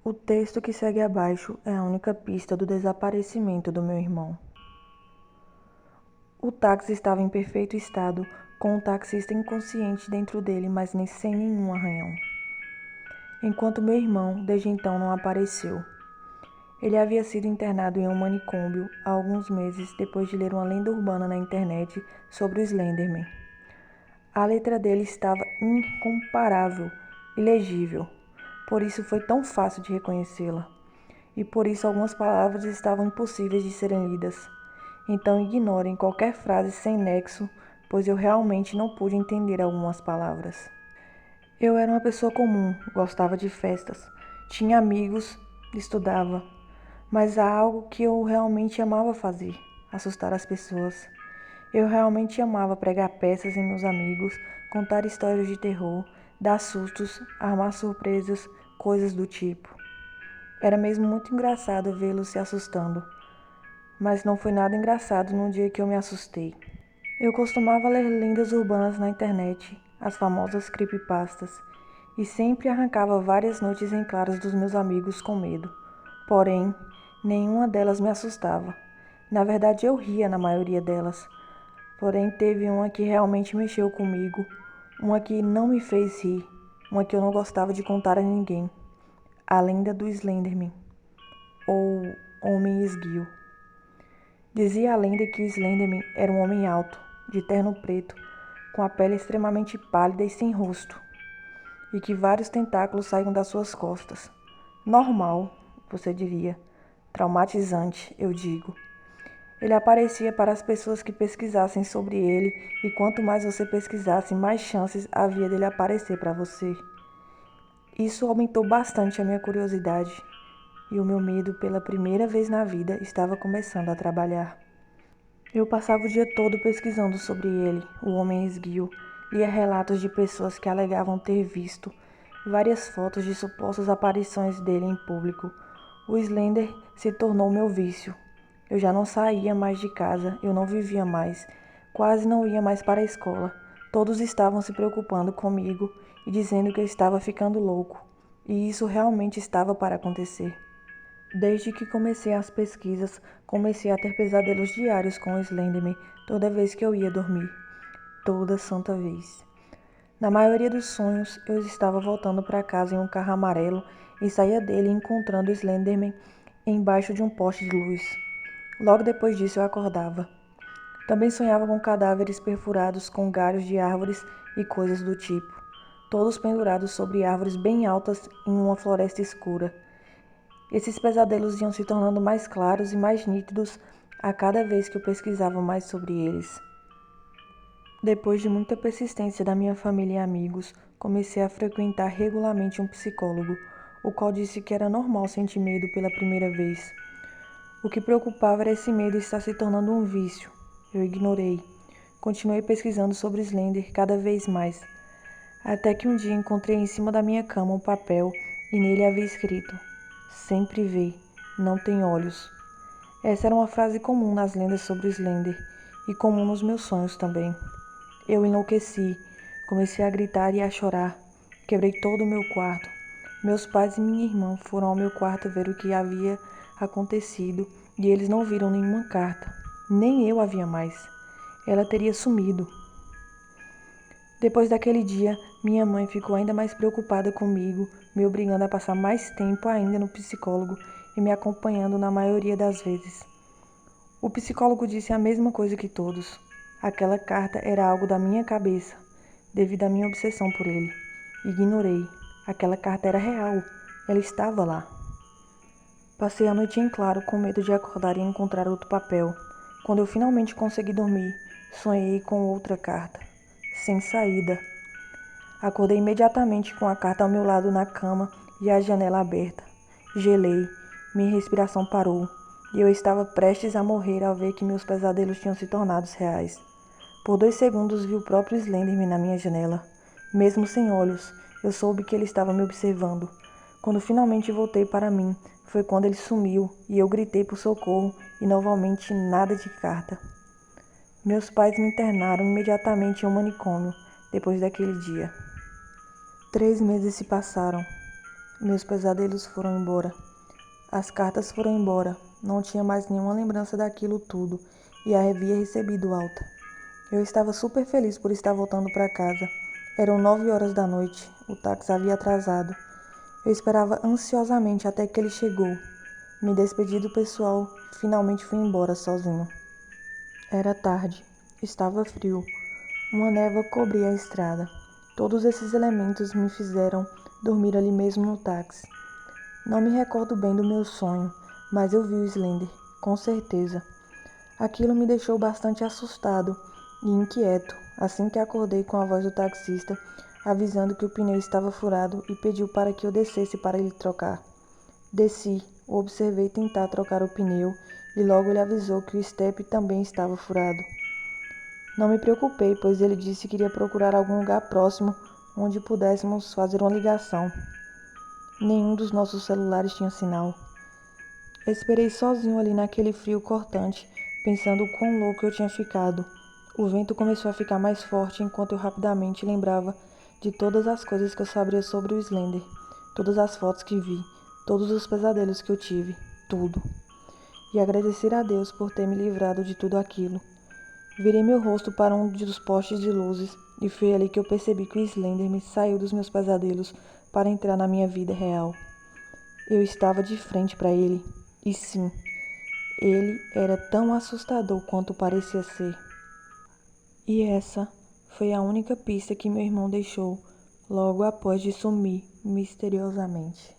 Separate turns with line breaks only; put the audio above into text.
O texto que segue abaixo é a única pista do desaparecimento do meu irmão. O táxi estava em perfeito estado, com o taxista inconsciente dentro dele, mas nem sem nenhum arranhão. Enquanto meu irmão, desde então, não apareceu. Ele havia sido internado em um manicômio há alguns meses depois de ler uma lenda urbana na internet sobre o Slenderman. A letra dele estava incomparável, ilegível, por isso foi tão fácil de reconhecê-la. E por isso algumas palavras estavam impossíveis de serem lidas. Então ignorem qualquer frase sem nexo, pois eu realmente não pude entender algumas palavras. Eu era uma pessoa comum, gostava de festas, tinha amigos, estudava, mas há algo que eu realmente amava fazer, assustar as pessoas. Eu realmente amava pregar peças em meus amigos, contar histórias de terror, dar sustos, armar surpresas, coisas do tipo. Era mesmo muito engraçado vê-los se assustando, mas não foi nada engraçado no dia que eu me assustei. Eu costumava ler lendas urbanas na internet, as famosas creepypastas, e sempre arrancava várias noites em claros dos meus amigos com medo. Porém, nenhuma delas me assustava. Na verdade, eu ria na maioria delas. Porém, teve uma que realmente mexeu comigo, uma que não me fez rir, uma que eu não gostava de contar a ninguém. A lenda do Slenderman, ou Homem Esguio. Dizia a lenda que o Slenderman era um homem alto, de terno preto, com a pele extremamente pálida e sem rosto, e que vários tentáculos saíam das suas costas. Normal, você diria. Traumatizante, eu digo. Ele aparecia para as pessoas que pesquisassem sobre ele, e quanto mais você pesquisasse, mais chances havia dele aparecer para você. Isso aumentou bastante a minha curiosidade, e o meu medo, pela primeira vez na vida, estava começando a trabalhar. Eu passava o dia todo pesquisando sobre ele, o Homem Esguio, lia relatos de pessoas que alegavam ter visto, várias fotos de supostas aparições dele em público. O Slender se tornou meu vício. Eu já não saía mais de casa, eu não vivia mais, quase não ia mais para a escola. Todos estavam se preocupando comigo e dizendo que eu estava ficando louco. E isso realmente estava para acontecer. Desde que comecei as pesquisas, comecei a ter pesadelos diários com o Slenderman toda vez que eu ia dormir. Toda santa vez. Na maioria dos sonhos, eu estava voltando para casa em um carro amarelo e saía dele encontrando o Slenderman embaixo de um poste de luz. Logo depois disso eu acordava. Também sonhava com cadáveres perfurados com galhos de árvores e coisas do tipo, todos pendurados sobre árvores bem altas em uma floresta escura. Esses pesadelos iam se tornando mais claros e mais nítidos a cada vez que eu pesquisava mais sobre eles. Depois de muita persistência da minha família e amigos, comecei a frequentar regularmente um psicólogo, o qual disse que era normal sentir medo pela primeira vez. O que preocupava era esse medo estar se tornando um vício. Eu ignorei. Continuei pesquisando sobre Slender cada vez mais, até que um dia encontrei em cima da minha cama um papel e nele havia escrito: sempre vê, não tem olhos. Essa era uma frase comum nas lendas sobre o Slender e comum nos meus sonhos também. Eu enlouqueci, comecei a gritar e a chorar. Quebrei todo o meu quarto. Meus pais e minha irmã foram ao meu quarto ver o que havia acontecido e eles não viram nenhuma carta. Nem eu havia mais. Ela teria sumido. Depois daquele dia, minha mãe ficou ainda mais preocupada comigo, me obrigando a passar mais tempo ainda no psicólogo e me acompanhando na maioria das vezes. O psicólogo disse a mesma coisa que todos. Aquela carta era algo da minha cabeça, devido à minha obsessão por ele. Ignorei. Aquela carta era real. Ela estava lá. Passei a noite em claro com medo de acordar e encontrar outro papel. Quando eu finalmente consegui dormir, sonhei com outra carta. Sem saída. Acordei imediatamente com a carta ao meu lado na cama e a janela aberta. Gelei. Minha respiração parou. E eu estava prestes a morrer ao ver que meus pesadelos tinham se tornado reais. Por 2 segundos vi o próprio Slenderman na minha janela. Mesmo sem olhos, eu soube que ele estava me observando. Quando finalmente voltei para mim, foi quando ele sumiu e eu gritei por socorro e novamente nada de carta. Meus pais me internaram imediatamente em um manicômio depois daquele dia. 3 meses se passaram. Meus pesadelos foram embora. As cartas foram embora. Não tinha mais nenhuma lembrança daquilo tudo e a havia recebido alta. Eu estava super feliz por estar voltando para casa. Eram 9 horas da noite. O táxi havia atrasado. Eu esperava ansiosamente até que ele chegou. Me despedi do pessoal. Finalmente fui embora sozinho. Era tarde. Estava frio. Uma névoa cobria a estrada. Todos esses elementos me fizeram dormir ali mesmo no táxi. Não me recordo bem do meu sonho, mas eu vi o Slender, com certeza. Aquilo me deixou bastante assustado e inquieto assim que acordei com a voz do taxista avisando que o pneu estava furado e pediu para que eu descesse para ele trocar. Desci, o observei tentar trocar o pneu e logo ele avisou que o estepe também estava furado. Não me preocupei, pois ele disse que iria procurar algum lugar próximo onde pudéssemos fazer uma ligação. Nenhum dos nossos celulares tinha sinal. Esperei sozinho ali naquele frio cortante, pensando o quão louco eu tinha ficado. O vento começou a ficar mais forte enquanto eu rapidamente lembrava de todas as coisas que eu sabia sobre o Slender, todas as fotos que vi, todos os pesadelos que eu tive, tudo. E agradecer a Deus por ter me livrado de tudo aquilo. Virei meu rosto para um dos postes de luzes e foi ali que eu percebi que o Slender me saiu dos meus pesadelos para entrar na minha vida real. Eu estava de frente para ele, e sim, ele era tão assustador quanto parecia ser. E essa foi a única pista que meu irmão deixou logo após de sumir misteriosamente.